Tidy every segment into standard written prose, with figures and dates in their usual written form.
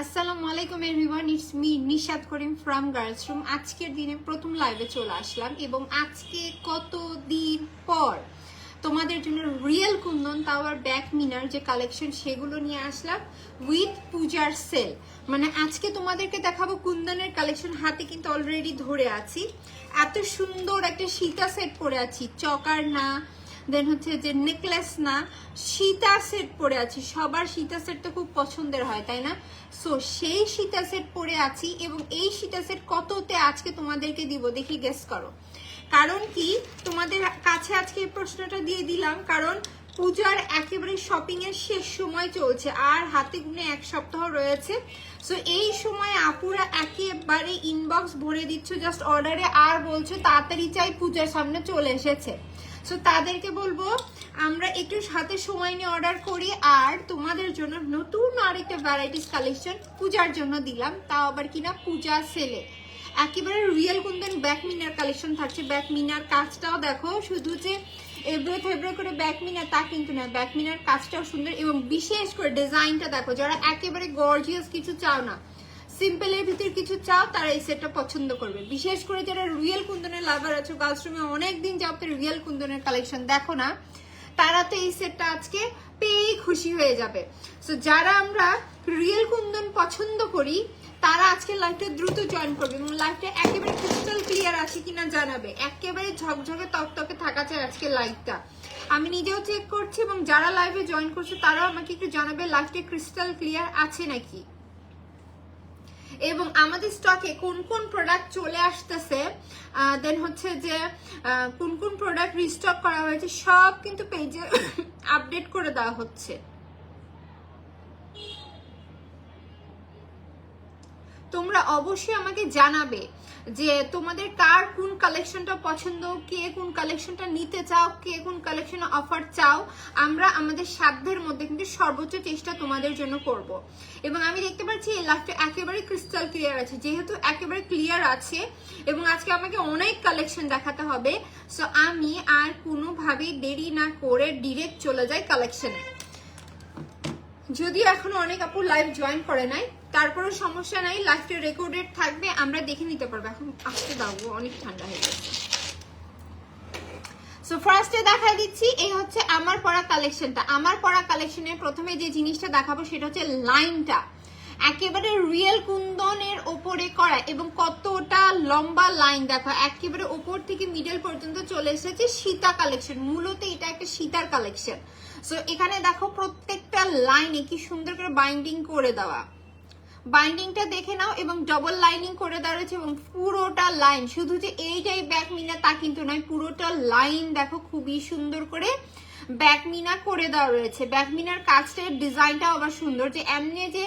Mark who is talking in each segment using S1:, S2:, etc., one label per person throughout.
S1: আসসালামু আলাইকুম everyone, it's me Nishat Karim from girls room. আজকের দিনে প্রথম লাইভে চলে আসলাম এবং আজকে কতদিন পর তোমাদের জন্য রিয়েল কুন্দন, তাও আর ব্যাক মিনার যে কালেকশন সেগুলো নিয়ে আসলাম উইথ পূজার সেল। মানে আজকে তোমাদেরকে দেখাবো কুন্দনের কালেকশন। হাতে কিন্তু অলরেডি ধরে আছি, এত সুন্দর একটা সীতা সেট পরে আছি, চকার না, দেন হচ্ছে যে নেকলেস না, সীতা সেট পরে আছি। সবার সীতা সেট তো খুব পছন্দের হয়, তাই না? সো সেই সীতা সেট পরে আছি এবং এই সীতা সেট কততে আজকে তোমাদেরকে দিব দেখি গেস করো। কারণ কি তোমাদের কাছে আজকে এই প্রশ্নটা দিয়ে দিলাম, কারণ পূজার একেবারে শপিং এর শেষ সময় চলছে, আর হাতে গুনে এক সপ্তাহ রয়েছে। সো এই সময় আপুরা একেবারে ইনবক্স ভরে দিচ্ছ জাস্ট অর্ডারে, আর বলছো তাড়াতাড়ি চাই, পূজার সামনে চলে এসেছে। সো তাদেরকে বলবো আমরা একটু হাতে সময় নিয়ে অর্ডার করি, আর তোমাদের জন্য নতুন আরেকটা ভ্যারাইটিস কালেকশন পূজার জন্য দিলাম, তাও আবার কিনা পূজা সেলে। একেবারে রিয়েল কুন্দন ব্যাক মিনার কালেকশন থাকছে। ব্যাক মিনার কাজটাও দেখো, শুধু যে এবড়ো থেবড়ো করে ব্যাক মিনার তা কিন্তু না, ব্যাক মিনার কাজটাও সুন্দর এবং বিশেষ করে ডিজাইনটা দেখো। যারা একেবারে গর্জিয়াস কিছু চাও না, সিম্পলের ভিতর কিছু চাও, তারা এই সেটটা পছন্দ করবে। বিশেষ করে যারা রিয়েল কুন্দনের লাভার আছো, গার্লস রুমে অনেকদিন যাবত রিয়েল কুন্দনের কালেকশন দেখো না, তারা তো এই সেটটা আজকে পেয়েই খুশি হয়ে যাবে। সো যারা আমরা রিয়েল কুন্দন পছন্দ করি তারা আজকে লাইভটা দ্রুত জয়েন করবে এবং লাইভটা একেবারে ক্রিস্টাল ক্লিয়ার আছে কিনা জানাবে। একেবারে ঝকঝকে তকতকে থাকা চাই আজকে লাইভটা। আমি নিজেও চেক করছি এবং যারা লাইভে জয়েন করছে তারাও আমাকে একটু জানাবে লাইভটা ক্রিস্টাল ক্লিয়ার আছে নাকি, এবং আমাদের স্টকে কোন কোন প্রোডাক্ট চলে আসতেছে, দেন হচ্ছে যে কোন কোন প্রোডাক্ট রিস্টক করা হয়েছে, সব কিন্তু পেজে আপডেট করে দেওয়া হচ্ছে। তোমরা অবশ্যই আমাকে জানাবে যে তোমাদের কার কোন কালেকশনটা পছন্দ, কে কোন কালেকশনটা নিতে চাও, কে কোন কালেকশনে অফার চাও। আমরা আমাদের সাধ্যের মধ্যে কিন্তু সর্বোচ্চ চেষ্টা তোমাদের জন্য করব। এবং আমি দেখতে পাচ্ছি এই লাইভটা একেবারে ক্রিস্টাল ক্লিয়ার আছে। যেহেতু একেবারে ক্লিয়ার আছে এবং আজকে আমাকে অনেক কালেকশন দেখাতে হবে, সো আমি আর কোনোভাবেই দেরি না করে ডিরেক্ট চলে যাই কালেকশনে। যদিও এখনো অনেক আপু লাইভ জয়েন করে নাই, তারপরে সমস্যা নাই, লাইভটা রেকর্ডেড থাকবে, আমরা দেখে নিতে পারবো। এখন আসতে দাও, অনেক ঠান্ডা হয়ে গেছে। সো ফার্স্টে দেখাই দিচ্ছি, এই হচ্ছে আমার পরা কালেকশনটা। আমার পরা কালেকশনের প্রথমে যে জিনিসটা দেখাবো সেটা হচ্ছে লাইনটা একেবারে রিয়েল কুন্দনের ওপরে করা এবং কতটা লম্বা লাইন দেখো, একেবারে ওপর থেকে মিডল পর্যন্ত চলে এসেছে সীতা কালেকশন। মূলত এটা একটা সীতার কালেকশন। সো এখানে দেখো প্রত্যেকটা লাইনে কি সুন্দর করে বাইন্ডিং করে দেওয়া, বাইন্ডিংটা দেখে নাও, এবং ডবল লাইনিং করে দেওয়া রয়েছে এবং পুরোটা লাইন, শুধু যে এইটাই ব্যাক মিনা তা কিন্তু নয়, পুরোটা লাইন দেখো খুবই সুন্দর করে ব্যাক মিনা করে দেওয়া রয়েছে। ব্যাক মিনার কাজটার ডিজাইনটা আবার সুন্দর, যে এমনি যে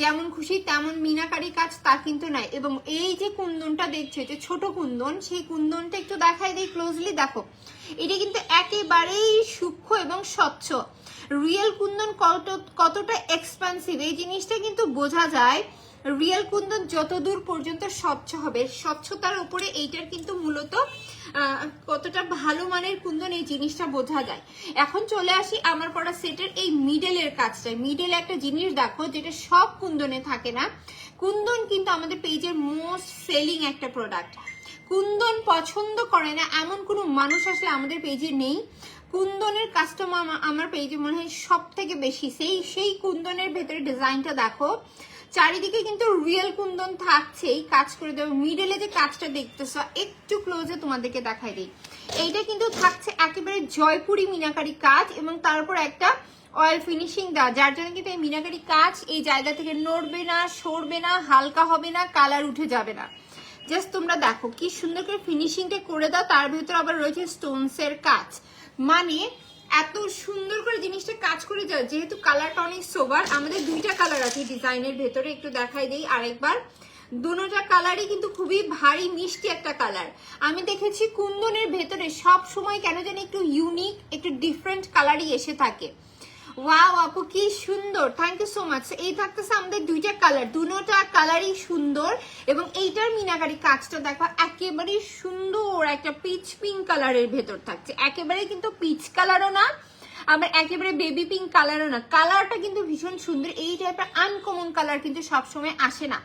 S1: যেমন খুশি তেমন মিনাকারি কাজ তা কিন্তু নাই। এবং এই যে কুন্দনটা দেখছো, যে ছোট কুন্দন, সেই কুন্দনটা একটু দেখাই দিই ক্লোজলি। দেখো এটা কিন্তু একেবারেই সূক্ষ্ম এবং স্বচ্ছ। রিয়েল কুন্দন কতটা এক্সপেন্সিভ এই জিনিসটা কিন্তু বোঝা যায়। রিয়েল কুন্দন যতদূর পর্যন্ত স্বচ্ছ হবে, স্বচ্ছতার উপরে এইটার কিন্তু মূলত কতটা ভালো মানের কুন্দন এই জিনিসটা বোঝা যায়। এখন চলে আসি আমার পড়া সেটের এই মিডলের কাজটায়। মিডলে একটা জিনিস দেখো যেটা সব কুন্দনে থাকে না। কুন্দন কিন্তু আমাদের পেজের মোস্ট সেলিং একটা প্রোডাক্ট। কুন্দন পছন্দ করে না এমন কোনো মানুষ আসলে আমাদের পেজে নেই। কুন্দনের কাস্টমার আমার পেজে মনে হয় সব থেকে বেশি। সেই কুন্দনের ভেতরে ডিজাইনটা দেখো, চারিদিকে কিন্তু রিয়েল কুন্দন থাকছেই, কাজ করে দেবো। মিডলে যে কাজটা দেখতেছ একটু ক্লোজে তোমাদেরকে দেখাই দিই, এইটা কিন্তু থাকছে একেবারে জয়পুরি মিনাকারি কাজ এবং তারপর একটা অয়েল ফিনিশিং দেওয়া, যার জন্য কিন্তু এই মিনাকারি কাজ এই জায়গা থেকে নড়বে না, সরবে না, হালকা হবে না, কালার উঠে যাবে না। জাস্ট তোমরা দেখো কি সুন্দর করে ফিনিশিংটা করে দাও। তার ভেতর আবার রয়েছে স্টোনসের কাজ, মানে এত সুন্দর করে জিনিসটা কাজ করে যায়। যেহেতু কালারটা অনেক সোবার, আমাদের দুইটা কালার আছে ডিজাইনের ভেতরে, একটু দেখাই দিই আরেকবার। দুটোটা কালারই কিন্তু খুবই ভারী মিষ্টি একটা কালার। আমি দেখেছি কুন্দনের ভেতরে সব সময় কেন জানি একটু ইউনিক, একটু ডিফারেন্ট কালারই এসে থাকে। ওয়াও আপু কি সুন্দর, থ্যাংক ইউ সো মাচ। এই থাকতেছে আমাদের দুইটা কালার, দুটোটা কালারই সুন্দর এবং এইটার মিনাকারি কাজটা দেখো একেবারে সুন্দর একটা পিচ পিঙ্ক কালারের ভেতর থাকছে। একেবারে কিন্তু পিচ কালারও না, আবার একেবারে বেবি পিঙ্ক কালারও না, কালারটা কিন্তু ভীষণ সুন্দর। এই টাইপের আনকমন কালার কিন্তু সবসময় আসে না।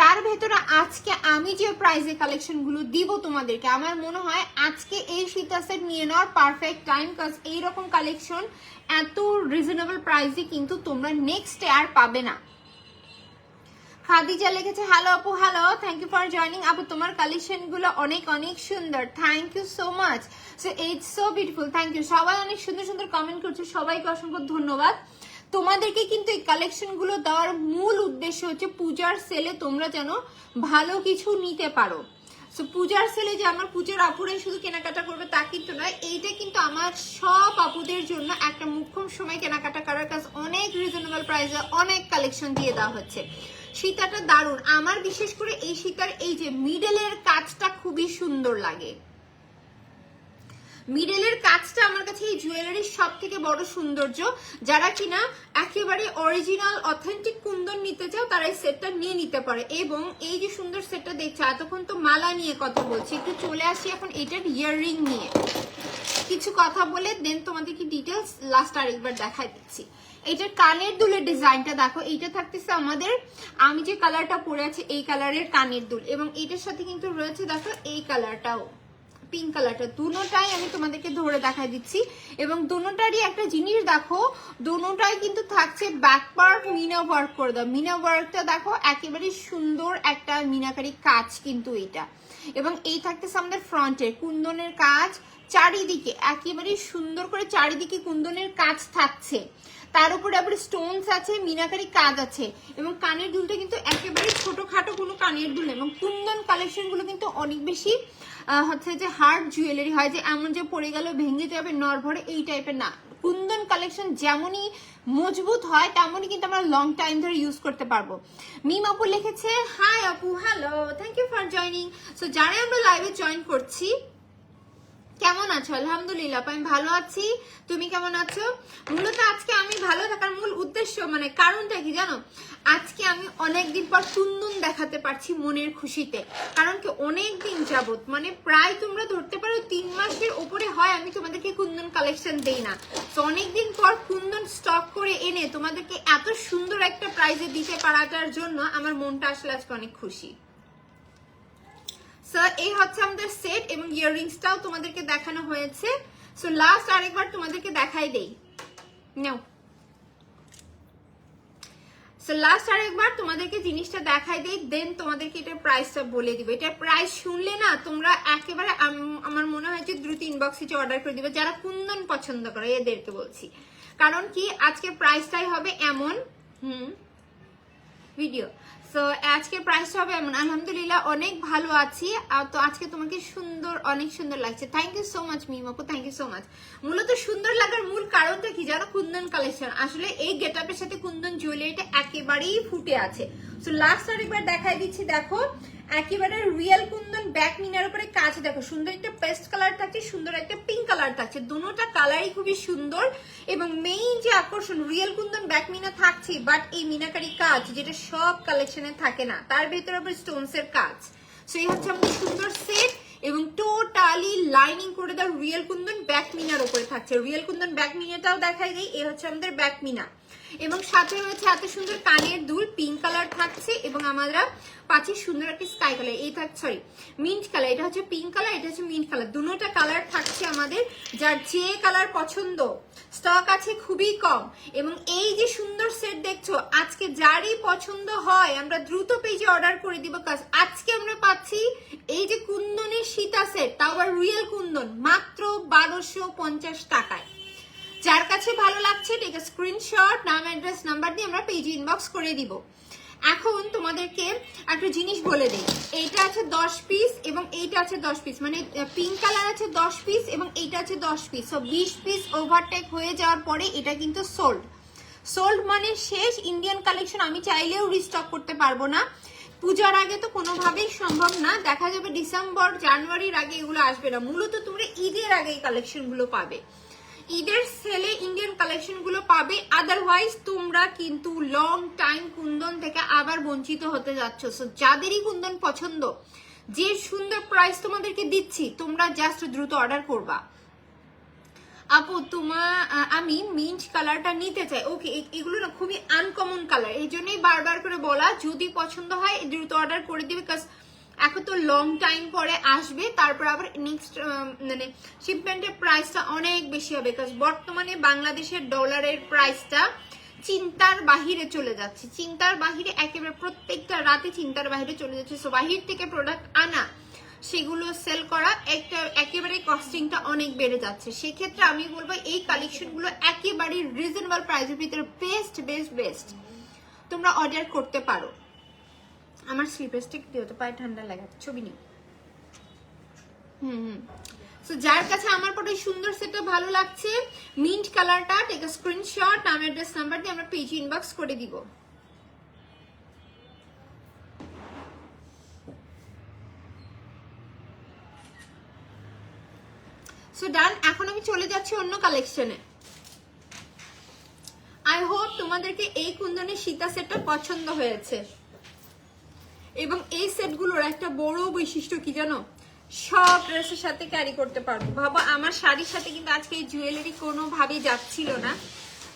S1: তার ভেতরে আজকে আমি যে প্রাইজে কালেকশন গুলো দিব তোমাদেরকে, আমার মনে হয় আজকে এই শীতা সেট নিয়ে নেওয়ার পারফেক্ট টাইম, কাজ এইরকম কালেকশন এত রিজনেবল প্রাইসে কিন্তু তোমরা নেক্সট আর পাবে না। খাদিজা লিখেছে হ্যালো আপু, hello, thank you for joining আপু, তোমার কালেকশন গুলো অনেক অনেক সুন্দর, thank you so much, so it's so beautiful, thank you. সবাই অনেক সুন্দর সুন্দর কমেন্ট করছে, সবাইকে অসংখ্য ধন্যবাদ। তোমাদেরকে কিন্তু এই কালেকশন গুলো দেওয়ার মূল উদ্দেশ্য হচ্ছে পূজার সেলে তোমরা যেন ভালো কিছু নিতে পারো। সো পূজার সেলে যে আমার পূজার আপুরাই শুধু কেনাকাটা করবে তা কিন্তু নয়, এইটা কিন্তু আমার সব আপুদের জন্য একটা মুখ্যম সময় কেনাকাটা করার কাজ। অনেক রিজনেবল প্রাইসে অনেক কালেকশন দিয়ে দেওয়া হচ্ছে। সীতাটা দারুণ, আমার বিশেষ করে এই সীতার এই যে মিডলের কাজটা খুবই সুন্দর লাগে। মিডলের কাজটা আমার কাছে এই জুয়েলারির সব থেকে বড় সৌন্দর্য। যারা কিনা একেবারে অরিজিনাল অথেন্টিক কুন্দন নিতে চাও তারা এই সেটটা নিয়ে নিতে পারে। এবং এই যে সুন্দর সেটটা দেখছো, এতক্ষণ তো মালা নিয়ে কথা বলছি, একটু চলে আসি এখন এটার ইয়াররিং নিয়ে কিছু কথা বলে দেন তোমাদেরকে ডিটেলস লাস্ট আরেকবার দেখাই দিচ্ছি। এইটার কানের দুলের ডিজাইনটা দেখো, এইটা থাকতেছে আমাদের, আমি যে কালারটা পরে আছি এই কালারের কানের দুল, এবং এইটার সাথে কিন্তু রয়েছে দেখো এই কালারটাও, পিঙ্ক কালারটা। দুটোটাই আমি তোমাদেরকে ধরে দেখাই দিচ্ছি। এবং দুটোটারই একটা জিনিস দেখো, দুটোটাই কিন্তু থাকছে ব্যাক পার্ট মিনা ওয়ার্ক করে দাও। মিনা ওয়ার্কটা দেখো একেবারে সুন্দর একটা মিনাকারি কাজ কিন্তু এটা। এবং এই থাকতেছে আমাদের ফ্রন্টের কুন্দনের কাজ, চারিদিকে একেবারে সুন্দর করে চারিদিকে কুন্দনের কাজ থাকছে, তার উপরে আবার স্টোনস আছে, মিনাকারি কাজ আছে। এবং কানের দুলটা কিন্তু একেবারে ছোটখাটো কোনো কানের দুল, এবং কুন্দন কালেকশন গুলো কিন্তু অনেক বেশি হচ্ছে যে হার্ড জুয়েলারি হয়, যে এমন যে পড়ে গেল ভেঙে যাবে নরভরে, এই টাইপের না। কুন্দন কালেকশন যেমনই মজবুত হয় তেমনই কিন্তু আমরা লং টাইম ধরে ইউজ করতে পারবো। মিম আপু লিখেছে হাই আপু, hello, thank you for joining. So যারা আমরা লাইভে জয়েন করছি, কেমন আছো? আলহামদুলিল্লাহ আমি ভালো আছি, তুমি কেমন আছো? মূলত আজকে আমি ভালো থাকার মূল উদ্দেশ্য মানে কারণটা কি জানো, আজকে আমি অনেকদিন পর কুন্দন দেখাতে পারছি মনের খুশিতে। কারণ কি অনেকদিন যাবত মানে প্রায় তোমরা ধরতে পারো 3 মাসের উপরে হয় আমি তোমাদেরকে কুন্দন কালেকশন দেই না। তো অনেকদিন পর কুন্দন স্টক করে এনে তোমাদেরকে এত সুন্দর একটা প্রাইজে দিতে পারাটার জন্য আমার মনটা আসলে আজকে অনেক খুশি। সো এই হচ্ছে আমাদের সেট, এবং ইয়াররিংসটাও তোমাদেরকে দেখানো হয়েছে। সো লাস্ট আরেকবার তোমাদেরকে দেখাই দেই, নাও। সো লাস্ট আরেকবার তোমাদেরকে জিনিসটা দেখাই দেই, দেন তোমাদেরকে এটার প্রাইসটা বলে দিব। এটার প্রাইস শুনলে না তোমরা একেবারে আমার মনে হয় যে দ্রুত ইনবক্সে যে অর্ডার করে দিবে যারা কুন্দন পছন্দ করে, এদেরকে বলছি। কারণ কি আজকে প্রাইসটাই হবে এমন, ভিডিও, সো আজকের প্রাইসটা হবে এমন। আলহামদুলিল্লাহ অনেক ভালো আছি। তো আজকে তোমাকে সুন্দর, অনেক সুন্দর লাগছে, থ্যাংক ইউ সো মাচ মিম আপু, থ্যাংক ইউ সো মাচ। মূলত সুন্দর লাগার মূল কারণটা কি জানো, কুন্দন কালেকশন। আসলে এই গেটআপের সাথে কুন্দন জুয়েলারিটা একেবারেই ফুটে আছে। সো লাস্ট আরেকবার দেখাই দিচ্ছি, দেখো একেবারে রিয়েল কুন্দন ব্যাক মিনার উপরে কাজ, দেখো সুন্দর একটা পেস্ট কালার থাকছে, সুন্দর একটা পিঙ্ক কালার থাকছে, দুটোটা কালারই খুবই সুন্দর। এবং মেইন যে আকর্ষণ, রিয়েল কুন্দন ব্যাক মিনা থাকছে, বাট এই মিনাকারি কাজ যেটা সব কালেকশনে থাকে না, তার ভেতরে আবার স্টোনস এর কাজ। সো এই হচ্ছে আমাদের সুন্দর সেট, এবং টোটালি লাইনিং করে দাও রিয়েল কুন্দন ব্যাক মিনার উপরে থাকছে। রিয়েল কুন্দন ব্যাক মিনাটাও দেখাই দিই, এই হচ্ছে আমাদের ব্যাক মিনা। এবং সাথে রয়েছে এত সুন্দর কানের দুল, পিঙ্ক কালার থাকছে, এবং আমরা পাচ্ছি সুন্দর একটা স্কাই কালার, এই থাকছে সরি মিন্ট কালার, এটা হচ্ছে পিঙ্ক কালার, এটা হচ্ছে মিন্ট কালার, দুটোটা কালার থাকছে আমাদের। যার যে কালার পছন্দ, স্টক আছে খুবই কম। এবং এই যে সুন্দর সেট দেখছো, আজকে যারই পছন্দ হয় আমরা দ্রুত পেজে অর্ডার করে দিব, কাজ আজকে আমরা পাচ্ছি এই যে কুন্দনের সীতা সেট, তাও আবার রিয়েল কুন্দন, মাত্র 1250 টাকায়। যার কাছে ভালো লাগছে ঠিক আছে, স্ক্রিনশট, নাম, অ্যাড্রেস, নাম্বার দিয়ে আমরা পেজে ইনবক্স করে দিব। এখন তোমাদেরকে একটা জিনিস বলে দিই, এইটা আছে 10 পিস এবং এইটা আছে 10 পিস, মানে পিঙ্ক কালার আছে 10 পিস এবং এইটা আছে 10 পিস। সো 20 পিস ওভারটেক হয়ে যাওয়ার পরে এটা কিন্তু সোল্ড মানে শেষ। ইন্ডিয়ান কালেকশন আমি চাইলেও রিস্টক করতে পারবো না, পূজার আগে তো কোনোভাবেই সম্ভব না, দেখা যাবে ডিসেম্বর জানুয়ারির আগে এগুলো আসবে না। মূলত তোমরা ঈদের আগে এই কালেকশন গুলো পাবে, ঈদের সেলে ইন্ডিয়ান কালেকশন গুলো পাবে, আদারওয়াইজ তোমরা কিন্তু লং টাইম কুন্দন থেকে আবার বঞ্চিত হতে যাচ্ছ। সো যাদেরই কুন্দন পছন্দ, যে সুন্দর প্রাইস তোমাদেরকে দিচ্ছি, তোমরা জাস্ট দ্রুত অর্ডার করবা। আপু আমি মিন্ট কালারটা নিতে চাই। ওকে, এগুলো না খুবই আনকমন কালার, এই জন্যই বারবার করে বলা, যদি পছন্দ হয় দ্রুত অর্ডার করে দিবে, বিকজ এখন তো লং টাইম পরে আসবে, তারপর আবার নেক্সট মানে শিপমেন্টের প্রাইসটা অনেক বেশি হবে, বিকজ বর্তমানে বাংলাদেশের ডলারের প্রাইসটা চিন্তার বাহিরে চলে যাচ্ছে, চিন্তার বাহিরে, একেবারে প্রত্যেকটা রাতে চিন্তার বাহিরে চলে যাচ্ছে। সো বাহির থেকে প্রোডাক্ট আনা, সেগুলো সেল করা একেবারে কস্টিংটা অনেক বেড়ে যাচ্ছে। সেক্ষেত্রে আমি বলবো এই কালেকশনগুলো একেবারে রিজনেবল প্রাইসের ভিতরে বেস্ট বেস্ট বেস্ট তোমরা অর্ডার করতে পারো। আমার স্লিপস্টিক দিও তো, পায়ে ঠান্ডা লাগে, ছবি নিও। সো যার কাছে আমার পরে সুন্দর সেটটা ভালো লাগছে, মিন্ট কালারটা, টেক আ স্ক্রিনশট, নাম অ্যাড্রেস নাম্বার দিয়ে আমরা পেজ ইনবক্স করে দিব। সো ডান, এখন আমি চলে যাচ্ছি অন্য কালেকশনে। আই হোপ তোমাদেরকে এই কুন্দনের সীতা সেটটা পছন্দ হয়েছে, এবং এই সেটগুলোর একটা বড় বৈশিষ্ট্য কি জানো, সব ড্রেসের সাথে ক্যারি করতে পারবো। ভাবা, আমার শাড়ির সাথে কিন্তু আজকে এই জুয়েলারি কোনোভাবেই যাচ্ছিল না,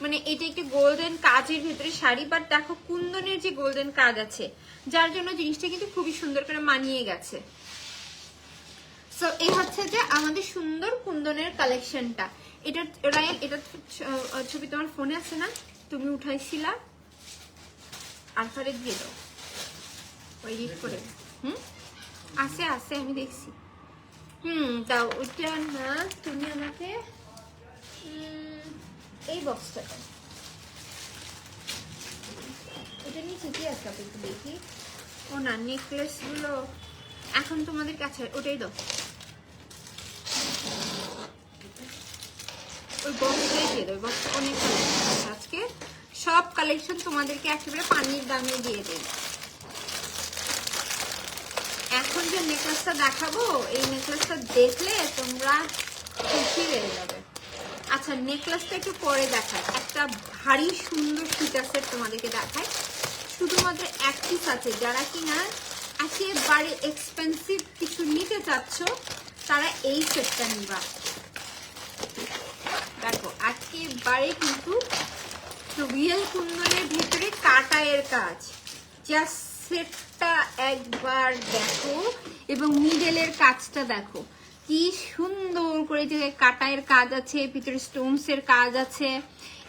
S1: মানে এটা একটি গোল্ডেন কাজের ভিতরে শাড়ি, বাট দেখো কুন্দনের যে গোল্ডেন কাজ আছে, যার জন্য জিনিসটা কিন্তু খুবই সুন্দর করে মানিয়ে গেছে। সো এই হচ্ছে যে আমাদের সুন্দর কুন্দনের কালেকশনটা। এটা রায়াল, এটা ছবি তোমার ফোনে আছে না, তুমি উঠাইছিলা, আনসারে দিয়ে দাও, এডিট করে। আছে আছে, আমি দেখছি। দাও, ওইটা না, তুমি আমাকে এই বক্সটাটা, ওটা নিচে কি আছে আপনি একটু দেখি। ও না, নেকলেস গুলো এখন তোমাদের কাছে, ওটাই দাও, ওই বক্সটাই দিয়ে দাও, বক্সটা অনেক আজকে সব কালেকশন তোমাদেরকে একেবারে পানির দামে দিয়ে দেয়। এখন যে নেকলেসটা দেখাবো, এই নেকলেসটা দেখলে তোমরা খুশি হয়ে যাবে। আচ্ছা, নেকলেসটা একটু পরে দেখায়, একটা ভারী সুন্দর সীতা সেট তোমাদেরকে দেখায়, শুধুমাত্র এক পিস আছে। যারা কিনা একেবারে এক্সপেন্সিভ কিছু নিতে চাচ্ছ, তারা এই সেটটা নিবা। দেখো একেবারে কিন্তু রিয়েল কুন্দনের ভিতরে কাটায়ের কাজ, জাস্ট সেটটা একবার দেখো, এবং মিডলের কাজটা দেখো কি সুন্দর করে, যে কাটায়ের কাজ আছে, ভিতরে স্টোনস এর কাজ আছে,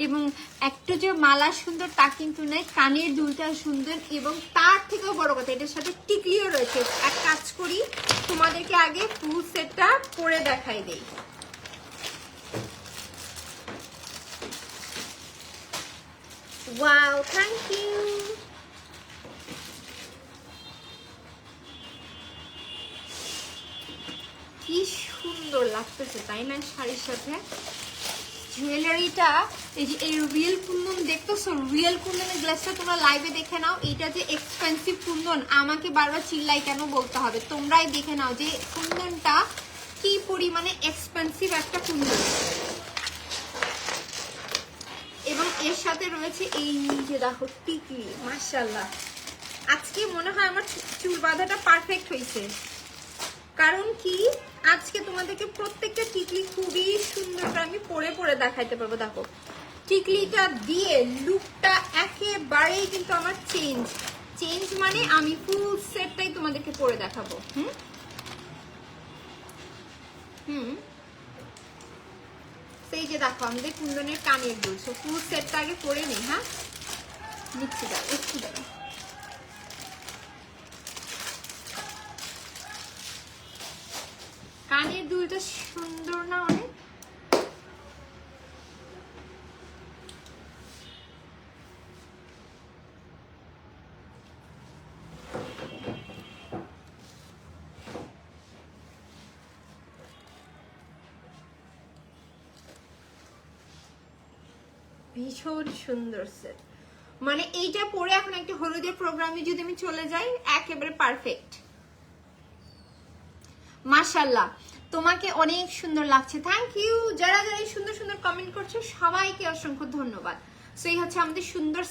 S1: এবং একটু যে মালা সুন্দর তা কিন্তু নয়, কানের দুলটা সুন্দর, এবং তার থেকেও বড় কথা এটার সাথে টিকলিও রয়েছে। এক কাজ করি, তোমাদেরকে আগে ফুল সেটটা পরে দেখাই দেই। Wow, thank you. কি সুন্দর লাগতেছে তাই না শাড়ির সাথে জুয়েলারিটা। এই যে এই রিয়েল কুন্দন দেখতেছো, রিয়েল কুন্দনের গ্লাসটা তোমরা লাইভে দেখে নাও। এটা যে এক্সপেন্সিভ কুন্দন, আমাকে বারবার চিল্লাই কেন বলতে হবে, তোমরাই দেখে নাও যে কুন্দনটা কি পরিমাণে এক্সপেন্সিভ একটা কুন্দন। এবং এর সাথে রয়েছে এই যে দেখো টিকলি, মাশাআল্লাহ। আজকে মনে হয় আমার চুল বাঁধাটা পারফেক্ট হয়েছে, কারণ কি আজকে তোমাদেরকে প্রত্যেকটা টিকলি খুবই সুন্দর করে আমি পরে পরে দেখাইতে পারবো। দেখো টিকলিটা দিয়ে লুকটা একেবারেই কিন্তু আমার চেঞ্জ মানে আমি ফুল সেটটাই তোমাদেরকে পরে দেখাবো। সেই যে দেখো আমাদের কুন্দনের কানের দুল, ফুল সেটটা আগে পরে নিই। হ্যাঁ, নিচ্ছি, দাও একটু দাও। কানের দুলটা সুন্দর না অনেক? ভীষণ সুন্দর সেট, মানে এইটা পরে এখন একটা হলুদের প্রোগ্রামে যদি আমি চলে যাই একেবারে পারফেক্ট। মাশাআল্লাহ, তোমাকে অনেক সুন্দর লাগছে, থ্যাংক ইউ। যারা যারা সুন্দর সুন্দর কমেন্ট করছো সবাইকে অসংখ্য ধন্যবাদ। সো এই হচ্ছে আমাদের সুন্দর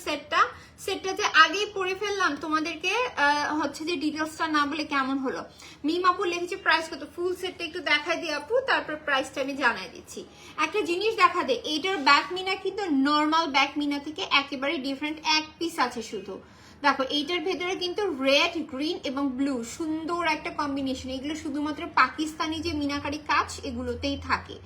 S1: সেটটা যে আগেই পরে ফেললাম, তোমাদেরকে হচ্ছে যে ডিটেলসটা না বলে কেমন হলো। মিম আপু লিখেছে প্রাইস কত, ফুল সেটটা একটু দেখাই দিই আপু, তারপর প্রাইসটা আমি জানাই দিচ্ছি। একটা জিনিস দেখা দে, এইটার ব্যাক মিনা কিন্তু নর্মাল ব্যাক মিনা থেকে একেবারে ডিফারেন্ট, এক পিস আছে শুধু। দেখো এইটার ভেতরে কিন্তু রেড, গ্রিন এবং ব্লু সুন্দর একটা কম্বিনেশন। এগুলো শুধুমাত্র পাকিস্তানি যে মিনাকারি কাজ এগুলোতেই থাকে,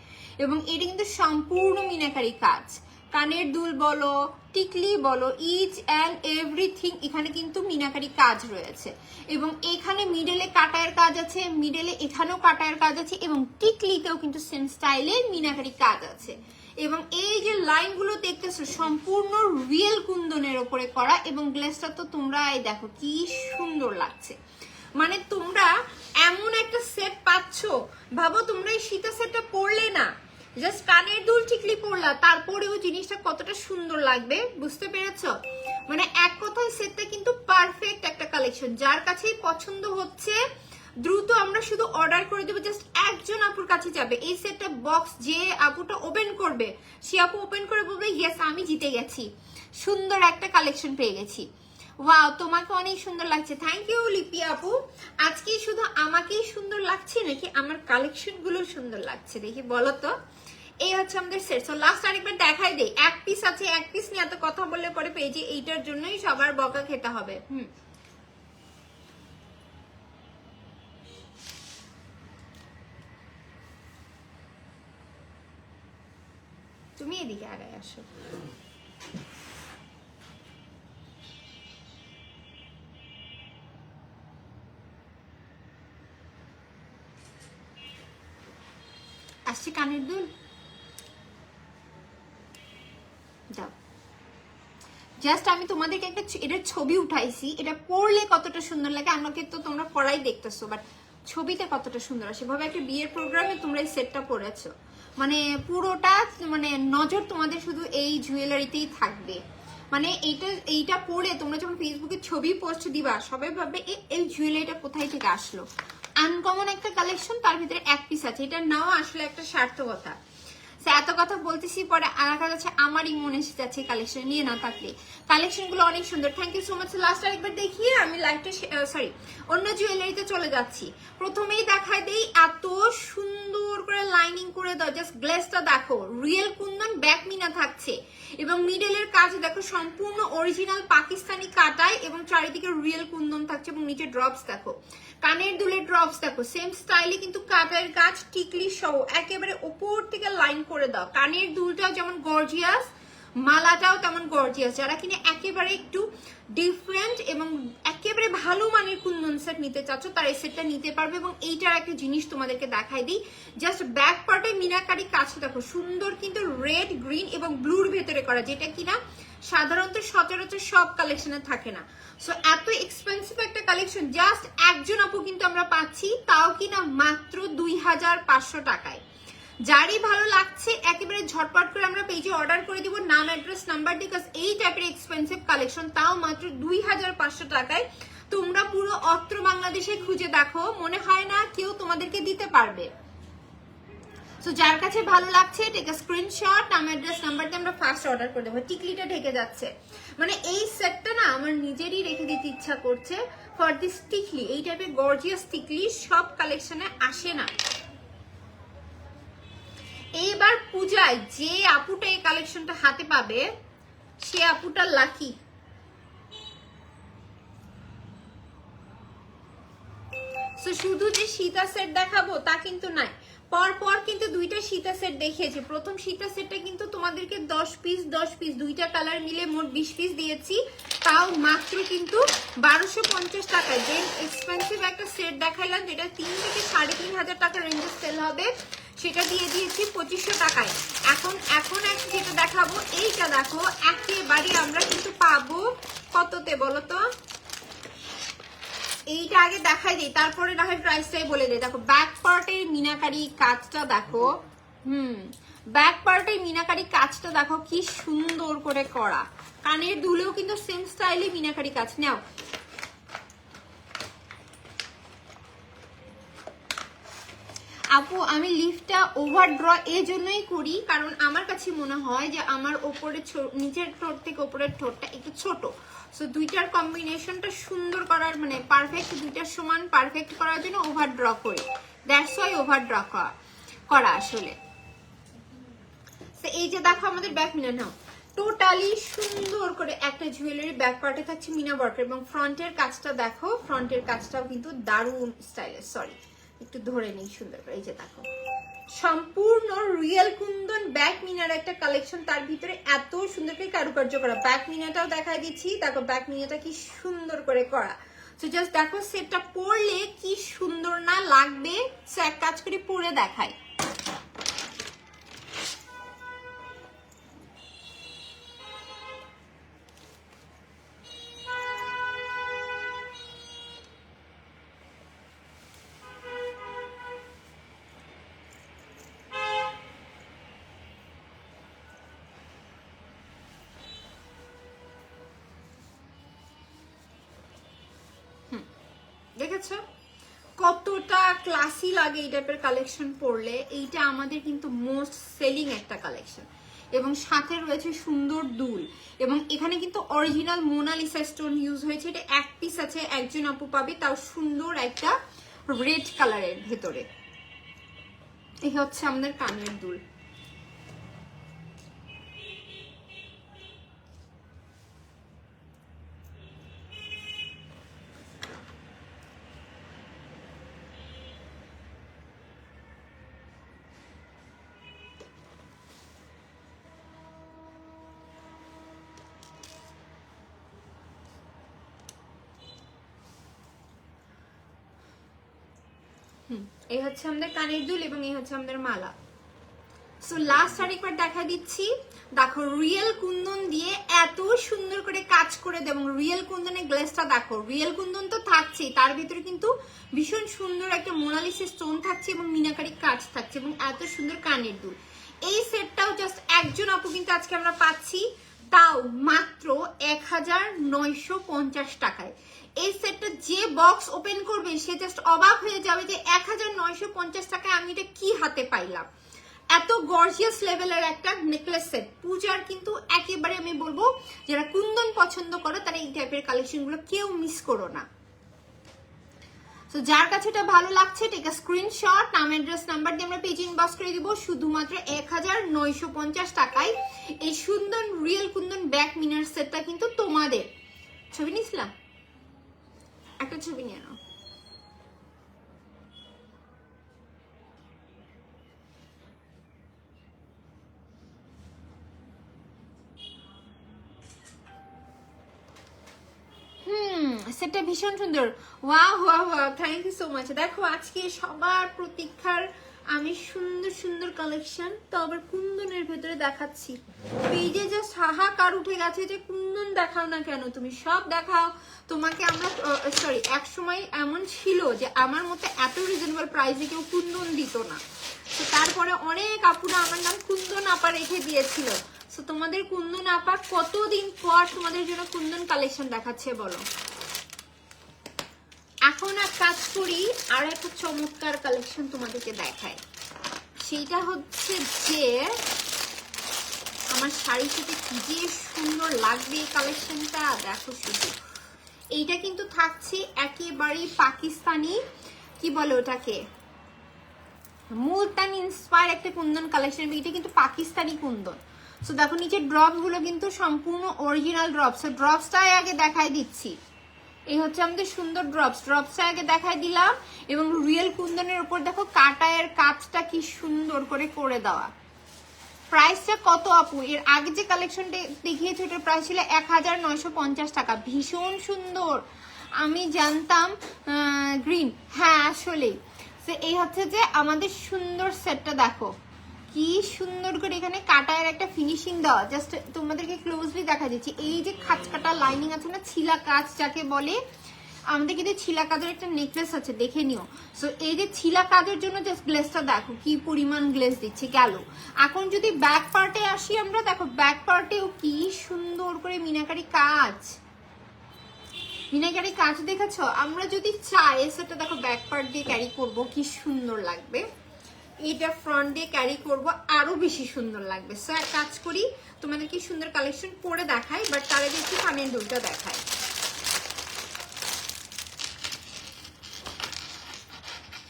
S1: এবং এটা কিন্তু সম্পূর্ণ মিনাকারি কাজ। কানের দুল বলো, টিকলি বলো, ইচ অ্যান্ড এভরিথিং এখানে কিন্তু মিনাকারি কাজ রয়েছে। এবং এখানে মিডলে কাটায়ের কাজ আছে, মিডলে এখানেও কাটায়ের কাজ আছে, এবং টিকলিতেও কিন্তু সেম স্টাইলে মিনাকারি কাজ আছে। এবং এই যে লাইনগুলো দেখতেছো সম্পূর্ণ রিয়েল কুন্দনের ওপরে করা, এবং গ্লেসটা তো তোমরা দেখো কি সুন্দর লাগছে। মানে তোমরা এমন একটা সেট পাচ্ছ, ভাবো তোমরা এই সীতা সেটটা পরলে না, জাস্ট কানের দুল টিকলি পরলা, তারপরেও জিনিসটা কতটা সুন্দর লাগবে, বুঝতে পেরেছো? মানে এক কথায় সেটটা কিন্তু পারফেক্ট একটা কালেকশন। যার কাছেই পছন্দ হচ্ছে দ্রুত আমরা শুধু অর্ডার করে দেবো, জাস্ট একজন আপুর কাছে যাবে এই সেটটা বক্স, যে আপুটা ওপেন করবে সে আপু ওপেন করে বলবে ইয়েস আমি জিতে গেছি, সুন্দর একটা কালেকশন পেয়ে গেছি। ওয়াও, তোমাকে অনেক সুন্দর লাগছে, থ্যাংক ইউ লিপি আপু। আজকে শুধু আমাকেই সুন্দর লাগছে নাকি আমার কালেকশন গুলো সুন্দর লাগছে দেখি বলো তো। এই হচ্ছে আমাদের সেট। সো লাস্ট আরেকবার দেখাই দেই, এক পিস আছে, এক পিস নিয়ে এত কথা বললে পরে পেয়েছি, এইটার জন্যই সবার বকা খেতে হবে। তুমি এদিকে আগায় আসো। আসছে কানের দুল যাও, জাস্ট আমি তোমাদেরকে একটা এটার ছবি উঠাইছি, এটা পরলে কতটা সুন্দর লাগে আমাকে তো তোমরা পড়াই দেখতেছো, বাট ছবিতে কতটা সুন্দর আসে। সেভাবে একটা বিয়ের প্রোগ্রামে তোমরা এই সেটটা পরেছো, মানে পুরোটা মানে নজর তোমাদের শুধু এই জুয়েলারিতেই থাকবে। মানে এইটা পরে তোমরা যখন ফেসবুকে ছবি পোস্ট দিবা সবাই ভাববে এই জুয়েলারিটা কোথায় থেকে আসলো। আনকমন একটা কালেকশন, তার ভিতরে এক পিস আছে, এটা নাও আসলে একটা সার্থকতা। এত কথা বলতেছি, পরে আলাদা কাছে আমারই মনে এসে যাচ্ছে কালেকশন নিয়ে না থাকলে। কালেকশন গুলো অনেক সুন্দর, thank you so much. Last আরেকবার দেখিয়ে আমি লাইভটা সরি অন্য জুয়েলারিতে চলে যাচ্ছি। প্রথমেই দেখাই দেই, এত সুন্দর করে লাইনিং করে দাও, জাস্ট গ্লেসটা দেখো, রিয়েল কুন্দন ব্যাক মিনা থাকছে, এবং মিডলের কাজ দেখো সম্পূর্ণ অরিজিনাল পাকিস্তানি কাটায়, এবং চারিদিকে রিয়েল কুন্দন থাকছে, এবং নিচে ড্রপস দেখো, কানের দুলের ড্রপস দেখো সেম স্টাইলে কিন্তু কাটায়ের কাজ টিকলি সহ একেবারে উপর থেকে লাইন করে দাও। কানের দুলটাও যেমন গর্জিয়াস, মালাটাও তেমন গর্জিয়াস। যারা কিনে একেবারে একটু ডিফারেন্ট এবং একেবারে ভালো মানের কুন্দন সেট নিতে চাচ্ছ তারা এই সেটটা নিতে পারবে। এবং এইটার একটা জিনিস তোমাদেরকে দেখাই দিই, জাস্ট ব্যাক পার্টে মিনাকারি কাজ দেখো সুন্দর, কিন্তু রেড, গ্রিন এবং ব্লুর ভেতরে করা, যেটা কিনা সাধারণত সচরাচর সব কালেকশনে থাকে না। সো এত এক্সপেন্সিভ একটা কালেকশন জাস্ট একজন আপু কিন্তু আমরা পাচ্ছি, তাও কিনা মাত্র 2500 টাকায়। যারই ভালো লাগছে একেবারে ঝটপট করে আমরা পেজে অর্ডার করে দিব, নাম, অ্যাড্রেস, নাম্বার, বিকজ এই টাইপের এক্সপেন্সিভ কালেকশন তাও মাত্র 2500 টাকায় তোমরা পুরো অত্র বাংলাদেশে খুঁজে দেখো, মনে হয় না কেউ তোমাদেরকে দিতে পারবে। সো যার কাছে ভালো লাগছে টেক আ স্ক্রিনশট, নাম, অ্যাড্রেস, নাম্বার দিয়ে আমরা ফার্স্ট অর্ডার করে দেবো। টিকলিটা ঢেকে যাচ্ছে, মানে এই সেটটা না আমার নিজেরই রেখে দিতে ইচ্ছা করছে ফর দিস টিকলি। এই টাইপের গর্জিয়াস টিকলি সব কালেকশনে আসে না। এইবার পূজায় যে আপুটা এই কালেকশনটা হাতে পাবে সে আপুটা লাকি। সো শুধু যে সীতা সেট দেখাবো তা কিন্তু নাই, পর কিন্তু দুইটা সীতা সেট দেখিয়েছি। প্রথম সীতা সেটটা কিন্তু তোমাদেরকে 10 পিস দুইটা কালার মিলে মোট 20 পিস দিয়েছি, তাও মাত্র কিন্তু 1250 টাকায়। দেন এক্সপেন্সিভ একটা সেট দেখাইলাম যেটা 3 থেকে 3500 টাকা রেঞ্জে সেল হবে, সেটা দিয়ে দিয়েছি 2500 টাকায়। এখন একটা যেটা দেখাবো, এইটা দেখো একেবারে আমরা কিন্তু পাবো কততে বলো তো। এইটা আগে দেখাই দিই, তারপরে না হয় প্রাইসটাই বলে দিই। দেখো ব্যাক পার্টের মিনাকারি কাজটা দেখো, ব্যাক পার্টের মিনাকারি কাজটা দেখো কি সুন্দর করে করা। কানের দুলেও কিন্তু সেম স্টাইলে মিনাকারি কাজ। নাও আপু আমি লিফটটা ওভার ড্র এই জন্যই করি, কারণ আমার কাছে মনে হয় যে আমার ওপরে নিচের ঠোঁট থেকে ওপরের ঠোঁটটা একটু ছোট, সো দুইটার কম্বিনেশনটা সুন্দর করার মানে পারফেক্ট, দুইটার সমান পারফেক্ট করার জন্য ওভার ড্র করি, দ্যাটস ওয়াই ওভার ড্র করা আসলে। তো এই যে দেখো আমাদের ব্যাক মিনার নাও টোটালি সুন্দর করে একটা জুয়েলারি ব্যাক পার্টে থাকছে মিনা ওয়ার্ক, এবং ফ্রন্টের কাজটা দেখো, ফ্রন্টের কাজটাও কিন্তু দারুণ স্টাইলিশ। সরি একটু ধরে নেই সুন্দর করে, এই যে দেখো সম্পূর্ণ রিয়েল কুন্দন ব্যাক মিনার একটা কালেকশন, তার ভিতরে এত সুন্দর করে কারুকার্য করা। ব্যাক মিনাটাও দেখাই দিচ্ছি, দেখো ব্যাক মিনাটা কি সুন্দর করে করা। তো জাস্ট দেখো সেটটা পরলে কি সুন্দর না লাগবে, সো এক কাজ করে পরে দেখাই। দেখেছো কতটা ক্লাসি লাগে এই টাইপের কালেকশন পরলে। এইটা আমাদের কিন্তু মোস্ট সেলিং একটা কালেকশন, এবং সাথে রয়েছে সুন্দর দুল, এবং এখানে কিন্তু অরিজিনাল মোনালিসা স্টোন ইউজ হয়েছে। এটা এক পিস আছে, একজন আপু পাবে, তাও সুন্দর একটা রেড কালারের ভেতরে। এই হচ্ছে আমাদের কানের দুল। এই হচ্ছে আমাদের কানের দুল, এবং এই হচ্ছে আমাদের মালা। সো লাস্ট আরেকবার দেখা দিচ্ছি, দেখো রিয়েল কুন্দন দিয়ে এত সুন্দর করে কাজ করে দেব, এবং রিয়েল কুন্দনের গ্লেসটা দেখো, রিয়েল কুন্দন তো থাকছেই, তার ভিতরে কিন্তু ভীষণ সুন্দর একটা মোনালিসা স্টোন থাকছে এবং মিনাকারি কাজ থাকছে, এবং এত সুন্দর কানের দুল। এই সেটটাও জাস্ট একজন আপু কিন্তু আজকে আমরা পাচ্ছি, তাও মাত্র 1950 টাকায়। এই সেটটা যে বক্স ওপেন করবে সে জাস্ট অবাক হয়ে যাবে যে 1950 টাকায় আমি এটা কি হাতে পাইলাম। এত গর্জিয়াস লেভেলের একটা নেকলেস সেট, পূজার কিন্তু একেবারে আমি বলবো যারা কুন্দন পছন্দ করো তারা এই টাইপের কালেকশন গুলো কেউ মিস করো না। তো যার কাছে এটা ভালো লাগছে টেক আ স্ক্রিনশট, নাম অ্যাড্রেস নাম্বার দিয়ে আমরা পেজ ইনবক্স করে দিব শুধুমাত্র 1950 টাকায়। এই সুন্দর রিয়েল কুন্দন ব্যাক মিনার সেটটা কিন্তু তোমাদের। ছবি নিছিলাম, একটা ছবি নিয়ে নাও। সেটা ভীষণ সুন্দর, wow wow wow, thank you so much. দেখো আজকে সবার প্রতীক্ষার আমি সুন্দর সুন্দর কালেকশন তো আবার কুন্দনের ভেতরে দেখাচ্ছি। পেজে জাস্ট হাহাকার উঠে গেছে যে কুন্দন দেখাও না কেন, তুমি সব দেখাও। তোমাকে আমরা সরি, এক সময় এমন ছিল যে আমার মতে এত রিজনেবল প্রাইসে কেউ কুন্দন দিত না, তো তারপরে অনেক আপুরা আমার নাম কুন্দন আপা রেখে দিয়েছিল। তো তোমাদের কুন্দন আপা কতদিন পর তোমাদের জন্য কুন্দন কালেকশন দেখাচ্ছে বলো। এখন এক কাজ করি, আর একটা চমৎকার কালেকশন তোমাদেরকে দেখায়। সেইটা হচ্ছে যে আমার শাড়ির সাথে কি যে সুন্দর লাগবে এই কালেকশনটা, দেখো শুধু। এইটা কিন্তু থাকছে একেবারেই পাকিস্তানি, কি বলে ওটাকে, মুলতানি ইন্সপায়ার একটা কুন্দন কালেকশন। এটা কিন্তু পাকিস্তানি কুন্দন। সো দেখো নিচে ড্রপ গুলো কিন্তু সম্পূর্ণ অরিজিনাল ড্রপস। ড্রপসটাই আগে দেখাই দিচ্ছি। এই হচ্ছে আমাদের সুন্দর ড্রপসটা আগে দেখাই দিলাম, এবং রিয়েল কুন্দনের উপর দেখো কাটায়ের কাজটা কি সুন্দর করে করে দেওয়া। প্রাইসটা কত আপু? এর আগে যে কালেকশনটা দেখিয়েছি ওটার প্রাইস ছিল 1950 টাকা। ভীষণ সুন্দর, আমি জানতাম গ্রিন, হ্যাঁ আসলেই। এই হচ্ছে যে আমাদের সুন্দর সেটটা দেখো কি সুন্দর করে এখানে কাটায়ের একটা ফিনিশিং দেওয়া। জাস্ট তোমাদেরকে ক্লোজলি দেখা দিচ্ছি, এই যে খাঁচ কাটা লাইনিং আছে না, ছিলা কাজ যাকে বলে, আমাদের কিন্তু ছিলা কাজের একটা নেকলেস আছে, দেখে নিও। সো এই যে ছিলা কাজের জন্য জাস্ট গ্লেসটা দেখো কি পরিমাণ গ্লেস দিচ্ছে গেল। এখন যদি ব্যাক পার্টে আসি আমরা, দেখো ব্যাক পার্টেও কি সুন্দর করে মিনাকারি কাজ, মিনাকারি কাজ দেখেছো। আমরা যদি চাই সেটা দেখো ব্যাক পার্ট দিয়ে ক্যারি করবো কি সুন্দর লাগবে। এটা ফ্রন্ট দিয়ে ক্যারি করব, আরো বেশি সুন্দর লাগবে। সো এক কাজ করি, তোমাদেরকে সুন্দর কালেকশন পরে দেখাই, বাট তার আগে একটু কানের দুলটা দেখাই।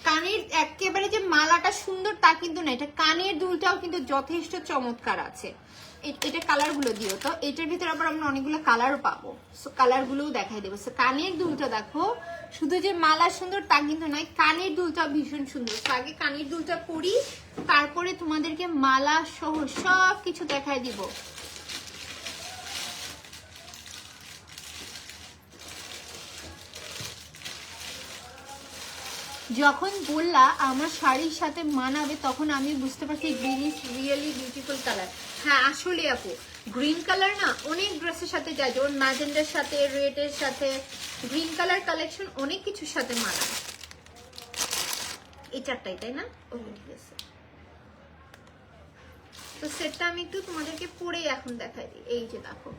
S1: কানের একেবারে যে মালাটা সুন্দর তা কিন্তু না, এটা কানের দুলটাও কিন্তু যথেষ্ট চমৎকার আছে। এটা কালার গুলো দিও তো, এটার ভিতরে আবার আমরা অনেকগুলো কালার পাবো, সো কালার গুলোও দেখাই দেবো। সো কানের দুলটা দেখো, শুধু যে মালা সুন্দর তা কিন্তু নয়, কানের দুলটা ভীষণ সুন্দর। তো আগে কানের দুলটা পরি, তারপরে তোমাদেরকে মালা সহ সব কিছু দেখাই দিব। যখন বললা আমার শাড়ির সাথে মানাবে, তখন আমি বুঝতে পারছি green is really beautiful colour. হ্যাঁ আসলে আপু, গ্রিন কালার না অনেক ড্রেসের সাথে যায়, যেমন ম্যাজেন্ডার সাথে, রেডের সাথে, গ্রিন কালার কালেকশন অনেক কিছুর সাথে মানায়। এই চারটাই তাই না? ওকে ঠিক আছে। তো সেটটা আমি একটু তোমাদেরকে পরে এখন দেখাই দিই। এই যে দেখো,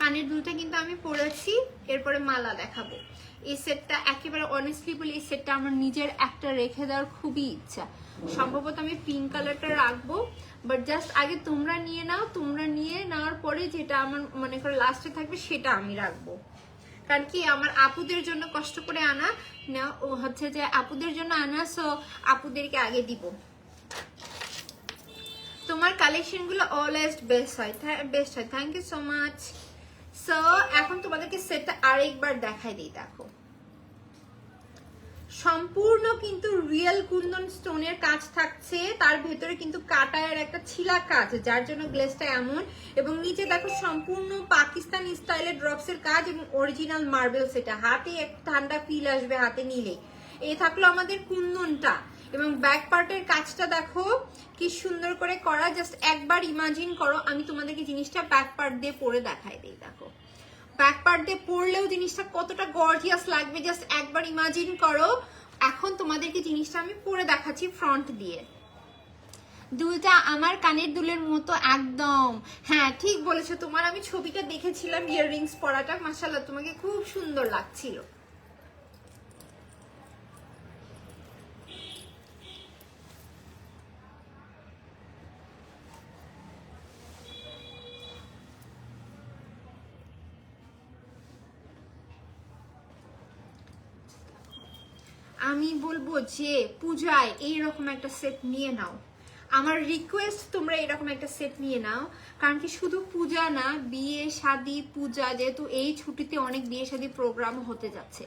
S1: কানের দুলটা কিন্তু আমি পরেছি, এরপরে মালা দেখাবো। এই সেটটা একেবারে অনেস্টলি বলি, এই সেটটা আমার নিজের একটা রেখে দেওয়ার খুবই ইচ্ছা। সম্ভবত আমি পিঙ্ক কালারটা রাখবো, বাট জাস্ট আগে তোমরা নিয়ে নাও, তোমরা নিয়ে নেওয়ার পরে যেটা আমার মনে করো লাস্টে থাকবে সেটা আমি রাখবো। কারণ কি আমার আপুদের জন্য কষ্ট করে আনা না, ও হচ্ছে যে আপুদের জন্য আনা, সো আপুদেরকে আগে দিব। তোমার কালেকশন গুলো অলওয়েজ বেস্ট হয়, thank you so much. So এখন তোমাদেরকে সেটটা আরেকবার দেখাই দিই। দেখো সম্পূর্ণ কিন্তু রিয়েল কুন্দন স্টোনের কাজ থাকছে, তার ভেতরে কিন্তু কাটায়ের একটা ছিলা কাজ, যার জন্য গ্লেজটা এমন। এবং নিচে দেখো সম্পূর্ণ পাকিস্তানি স্টাইলের ড্রপসের কাজ এবং অরিজিনাল মার্বেল। সেটা হাতে এক ঠান্ডা ফিল আসবে হাতে নিলে। এই থাকলো আমাদের কুন্দনটা, এবং ব্যাক পার্টের কাজটা দেখো কি সুন্দর করে করা। জাস্ট একবার ইমাজিন করো, আমি তোমাদেরকে জিনিসটা ব্যাক পার্ট দিয়ে পরে দেখাই দিই। দেখো ব্যাক পার্ট দিয়ে পরলেও জিনিসটা কতটা গর্জিয়াস লাগবে, জাস্ট একবার ইমাজিন করো। এখন তোমাদেরকে জিনিসটা আমি পরে দেখাচ্ছি ফ্রন্ট দিয়ে। দুলটা আমার কানের দুলের মতো একদম। হ্যাঁ ঠিক বলেছো, তোমার আমি ছবিটা দেখেছিলাম ইয়াররিংস পরাটা, মাশাআল্লাহ তোমাকে খুব সুন্দর লাগছিল। আমি বলবো যে পূজায় এইরকম একটা সেট নিয়ে নাও, আমার রিকোয়েস্ট তোমরা এরকম একটা সেট নিয়ে নাও। কারণ কি শুধু পূজা না, বিয়ে শাদী পূজা, যেহেতু এই ছুটিতে অনেক বিয়ে শাদী প্রোগ্রাম হতে যাচ্ছে,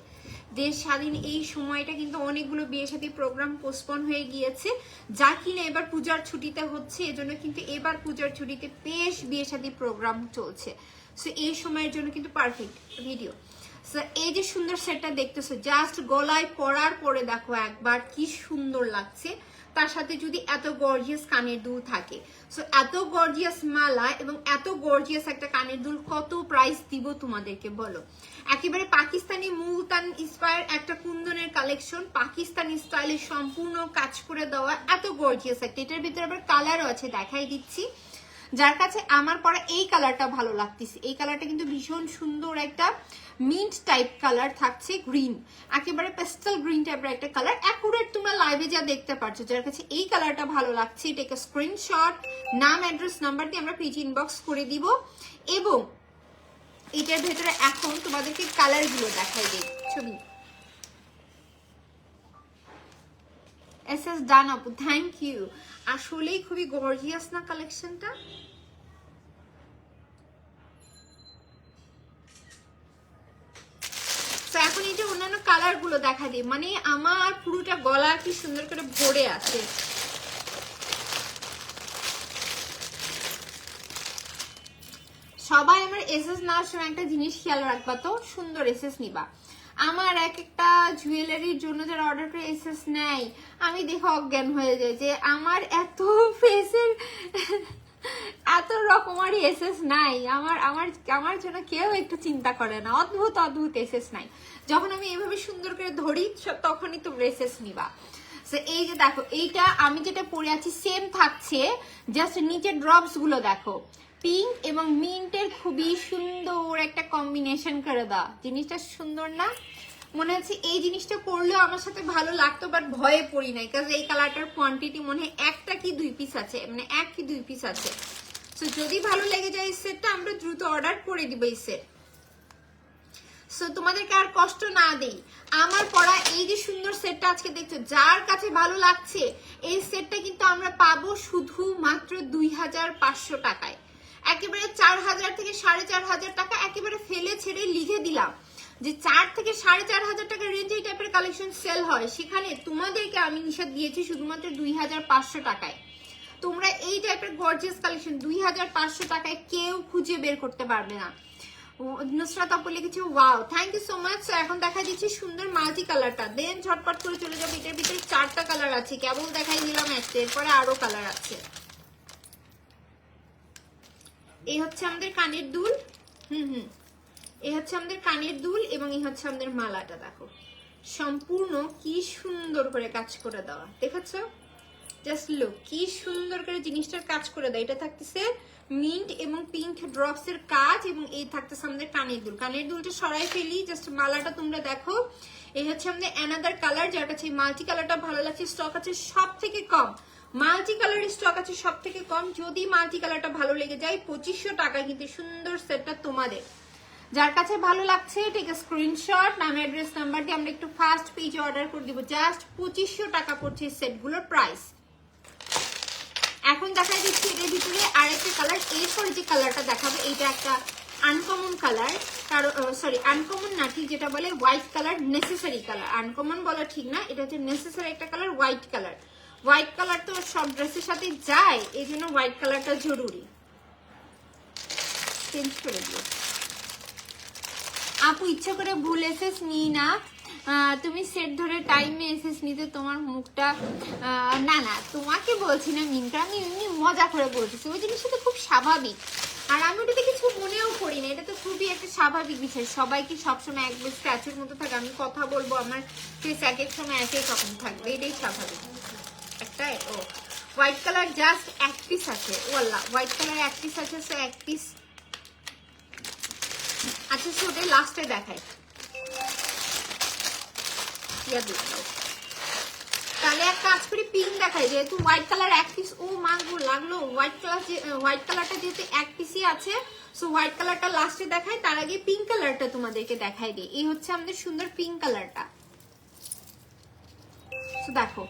S1: দেশ স্বাধীন এই সময়টা কিন্তু অনেকগুলো বিয়ে শাদী প্রোগ্রাম পোস্টপন হয়ে গিয়েছে, যা কিনা এবার পূজার ছুটিতে হচ্ছে। এজন্য কিন্তু এবার পূজার ছুটিতে বেশ বিয়ে শাদী প্রোগ্রাম চলছে। সো এই সময়ের জন্য কিন্তু পারফেক্ট ভিডিও। এই যে সুন্দর সেটটা দেখতেছো, জাস্ট গলায় পরার পরে দেখো একবার কি সুন্দর লাগছে। তার সাথে যদি এত গর্জিয়াস কানের দুল থাকে, সো এত গর্জিয়াস মালা এবং এত গর্জিয়াস একটা কানের দুল, কত প্রাইস দিব তোমাদেরকে বলো? একেবারে পাকিস্তানি মুলতান ইন্সপায়ার একটা কুন্দনের কালেকশন, পাকিস্তানি স্টাইলে সম্পূর্ণ কাজ করে দেওয়া, এত গর্জিয়াস একটা। এটার ভিতরে আবার কালারও আছে, দেখাই দিচ্ছি। যার কাছে আমার পরা এই কালারটা ভালো লাগতেছে, এই কালারটা কিন্তু ভীষণ সুন্দর একটা মিন্ট টাইপ কালার থাকছে, গ্রিন, একেবারে পেস্টাল গ্রিন টাইপের একটা কালার। অ্যাকুরেট তোমরা লাইভে যা দেখতে পাচ্ছ। যার কাছে এই কালারটা ভালো লাগছে, এটাকে স্ক্রিনশট, নাম অ্যাড্রেস নাম্বার দিয়ে আমরা পেজ ইনবক্স করে দিব। এবং এটার ভেতরে এখন তোমাদেরকে কালারগুলো দেখাই দিই ছবি। এসএস ডান আপু, থ্যাংক ইউ। আসলেই খুবই গর্জিয়াস না কালেকশনটা? এখন এই যে অন্যান্য কালার গুলো দেখা দিই, মানে আমার পুরোটা গলা কি সুন্দর করে ভরে আছে। সবাই আমার এসএস নেওয়ার সময় একটা জিনিস খেয়াল রাখবা, তো সুন্দর এসএস নিবা। আমার এক একটা জুয়েলারির জন্য যারা অর্ডার করে এসএস নেয়, আমি দেখে অজ্ঞান হয়ে যাই যে আমার এত ফেসের এত রকমারি এসএস নাই। আমার আমার আমার জন্য কেউ একটু চিন্তা করে না, অদ্ভুত অদ্ভুত এসএস নাই। যখন আমি এভাবে সুন্দর করে ধরি তখনই তোমরা এসএস নিবা। এই যে দেখো, এইটা আমি যেটা পরে আছি সেম থাকছে, জাস্ট নিচে ড্রপস গুলো দেখো পিঙ্ক এবং মিন্টের খুবই সুন্দর একটা কম্বিনেশন করে দাও। জিনিসটা সুন্দর না? মনে হচ্ছে এই জিনিসটা পরলেও আমার সাথে ভালো লাগতো, বাট ভয়ে পড়ি নাই, কারণ এই কালারটার কোয়ান্টিটি মনে হয় একটা কি 2 পিস আছে, মানে 1 কি 2 পিস আছে। সো যদি ভালো লেগে যায় এই সেটটা, আমরা দ্রুত অর্ডার করে দিব এই সেট। সো তোমাদেরকে আর কষ্ট না দেই, আমার পরা এই যে সুন্দর সেটটা আজকে দেখছো, যার কাছে ভালো লাগছে এই সেটটা কিন্তু আমরা পাবো শুধু মাত্র 2500 টাকায়। একেবারে 4000 থেকে 4500 টাকা একেবারে ফেলে ছেড়ে লিখে দিলাম যে 4 থেকে 4500 টাকা রেঞ্জে এই টাইপের কালেকশন সেল হয়, সেখানে তোমাদেরকে আমি নিশা দিয়েছি শুধুমাত্র 2500 টাকায়। তোমরা এই টাইপের গর্জিয়াস কালেকশন 2500 টাকায় কেউ খুঁজে বের করতে পারবে না। নুসরাত আপু লিখেছে wow, thank you so much. এখন দেখা দিচ্ছি সুন্দর মাল্টি কালারটা, দেন ঝটপট করে চলে যাবে। এটার ভিতরে 4টা কালার আছে, কেবল দেখাই দিলাম একটা, এরপরে আরো কালার আছে। এই হচ্ছে আমাদের কানের দুল, এই হচ্ছে আমাদের কানের দুল, এবং এই হচ্ছে আমাদের মালাটা। দেখো সম্পূর্ণ কি সুন্দর করে কাজ করে দেওয়া, দেখেছো? জাস্ট লুক কি সুন্দর করে জিনিসটার কাজ করে দেয়। এটা থাকতেছে মিন্ট এবং পিঙ্ক ড্রপস এর কাজ, এবং এই থাকতেছে আমাদের কানের দুল। কানের দুলটা সরাই ফেলি, জাস্ট মালাটা তোমরা দেখো। এই হচ্ছে আমাদের অ্যানাদার কালার, যার কাছে মাল্টি কালারটা ভালো লাগছে, স্টক আছে সব থেকে কম। মাল্টি কালারের স্টক আছে সব থেকে কম। যদি মাল্টি কালারটা ভালো লেগে যায় 2500 টাকায় কিন্তু সুন্দর সেটটা তোমাদের। যার কাছে ভালো লাগছে টেক স্ক্রিনশট, নাম অ্যাড্রেস নাম্বার দিয়ে আমরা একটু ফাস্ট পেজে অর্ডার করে দিব। জাস্ট 2500 টাকা পড়ছে সেটগুলোর প্রাইস। এখন দেখাই দিচ্ছি এর ভিতরে আরেকটা কালার। এরপরে যে কালারটা দেখাবো এইটা একটা আনকমন কালার, কারণ সরি আনকমন না, ঠিক যেটা বলে white colour, necessary colour. Uncommon বলা ঠিক না, এটা হচ্ছে নেসেসারি একটা colour, white colour. White colour তো সব ড্রেসের সাথে যায়, এই জন্য হোয়াইট কালারটা জরুরি। চেঞ্জ করে দিও আপু, ইচ্ছা করে ভুল এসেস নিই না, তুমি সেট ধরে টাইমে এসেস নিতে, তোমার মুখটা না না তোমাকে বলছি না মিনকা, আমি এমনি মজা করে বলছি, ওই জিনিসটা তো খুব স্বাভাবিক। আর আমি ওটাতে কিছু মনেও করি না, এটা তো খুবই একটা স্বাভাবিক বিষয়। সবাই কি সবসময় একবার স্ট্যাচুর মতো থাকে? আমি কথা বলবো, আমার ফেস এক এক সময় এক এক রকম থাকবে, এটাই স্বাভাবিক। একটা ও হোয়াইট কালার জাস্ট 1 পিস আছে, ওয়াল্লাহ হোয়াইট কালার 1 পিস আছে, সো 1 পিস। আচ্ছা ওটা লাস্টে দেখাই, তাহলে এক কাজ করি পিঙ্ক দেখাই, যেহেতু হোয়াইট কালার 1 পিস। ও মাগো লাগলো, হোয়াইট কালারটা যেহেতু 1 পিসই আছে, সো হোয়াইট কালারটা লাস্টে দেখাই, তার আগে পিঙ্ক কালারটা তোমাদেরকে দেখাই দিই। এই হচ্ছে আমাদের সুন্দর পিঙ্ক কালারটা। দেখো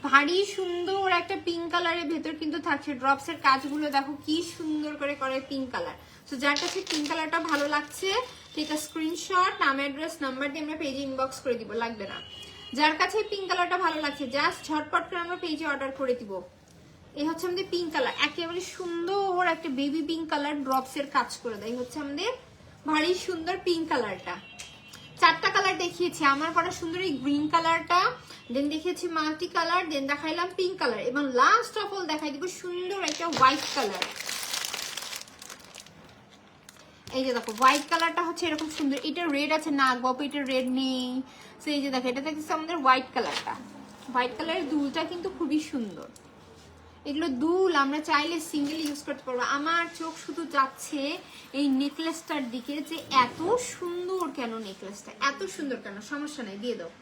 S1: ভারী সুন্দর একটা পিঙ্ক কালারের ভেতর কিন্তু থাকছে ড্রপস এর কাজগুলো, দেখো কি সুন্দর করে করে পিঙ্ক কালার। তো যার কাছে পিঙ্ক কালারটা ভালো লাগছে ঠিক আছে স্ক্রিনশট, নাম অ্যাড্রেস নাম্বার দিয়ে আমরা পেজে ইনবক্স করে দিব, লাগবে না। যার কাছে পিঙ্ক কালারটা ভালো লাগছে জাস্ট ঝটপট করে আমরা পেজে অর্ডার করে দিব। এই হচ্ছে আমাদের পিঙ্ক কালার, একেবারে সুন্দর একটা বেবি পিঙ্ক কালার ড্রপস এর কাজ করে দেয়। হচ্ছে আমাদের ভারী সুন্দর পিঙ্ক কালারটা। 4টা কালার দেখিয়েছি, আমার পরা সুন্দর এই গ্রিন কালারটা, দেন দেখিয়েছি মাল্টি কালার, দেন দেখাইলাম পিঙ্ক কালার, এবং লাস্ট অফ অল দেখাই দিব সুন্দর একটা হোয়াইট কালার। এই যে দেখো হোয়াইট কালারটা হচ্ছে এরকম সুন্দর। এটা রেড আছে না গপ, এটা রেড নেই। তো এই যে দেখো এটা দেখতেছি আমাদের হোয়াইট কালারটা। হোয়াইট কালারের দুলটা কিন্তু খুবই সুন্দর। এগুলো দুল আমরা চাইলে সিঙ্গেল ইউজ করতে পারবো। আমার চোখ শুধু যাচ্ছে এই নেকলেসটার দিকে, যে এত সুন্দর কেন নেকলেসটা, এত সুন্দর কেন। সমস্যা নাই, দিয়ে দাও।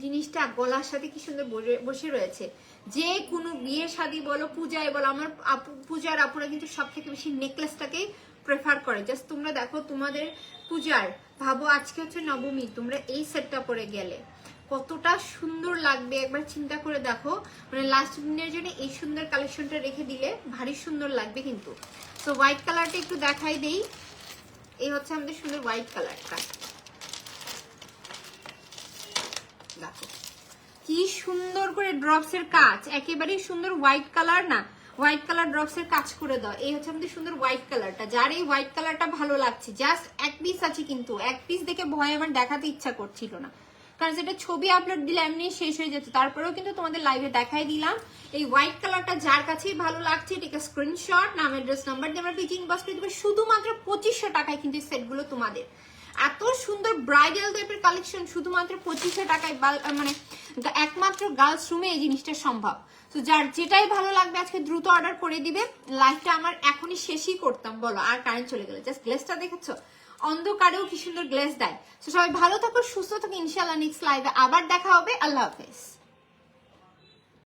S1: জিনিসটা গলার সাথে কি সুন্দর বসে রয়েছে। যে কোনো বিয়ে শাদী বলো, পূজায় বলো, আমার পূজার আপুরা কিন্তু সব থেকে বেশি নেকলেসটাকে প্রেফার করে। জাস্ট তোমরা দেখো তোমাদের পূজার, ভাবো আজকে হচ্ছে নবমী, তোমরা এই সেটটা পরে গেলে কতটা সুন্দর লাগবে একবার চিন্তা করে দেখো। মানে লাস্ট দিনের জন্য এই সুন্দর কালেকশনটা রেখে দিলে ভারী সুন্দর লাগবে কিন্তু। তো হোয়াইট কালারটা একটু দেখাই দেই। এই হচ্ছে আমাদের সুন্দর হোয়াইট কালারটা, দেখো কি সুন্দর করে ড্রপস এর কাজ, একেবারেই সুন্দর হোয়াইট কালার না, হোয়াইট কালার ড্রপস এর কাজ করে দাও। এই হচ্ছে আমাদের সুন্দর হোয়াইট কালারটা। যার এই হোয়াইট কালারটা ভালো লাগছে, জাস্ট 1 পিস আছে কিন্তু 1 পিস দেখে ভয় আমার দেখাতে ইচ্ছা করছিল না, কারণ যেটা ছবি আপলোড দিলে এমনি শেষ হয়ে যেত। তারপরেও কিন্তু তোমাদের লাইভে দেখাই দিলাম। এই হোয়াইট কালারটা যার কাছেই ভালো লাগছে ঠিক আছে স্ক্রিনশট, নাম অ্যাড্রেস নাম্বার দিয়ে আমরা পেজে ইনবক্স করে দেবো। শুধুমাত্র 2500 টাকায় কিন্তু এই সেটগুলো তোমাদের। এত সুন্দর ব্রাইডাল টাইপের কালেকশন শুধুমাত্র 2500 টাকায়, মানে একমাত্র শুধুমাত্র গার্লস রুমে এই জিনিসটা সম্ভব। তো যার যেটাই ভালো লাগবে আজকে দ্রুত অর্ডার করে দিবে। লাইভটা আমার এখনই শেষই করতাম, বলো আর কারেন্ট চলে গেলে। জাস্ট গ্লেসটা দেখেছো, অন্ধকারেও কি সুন্দর গ্লেস দেয়। তো সবাই ভালো থাকো, সুস্থ থাকো, ইনশাআল্লাহ নেক্সট লাইভে আবার দেখা হবে। আল্লাহ হাফেজ।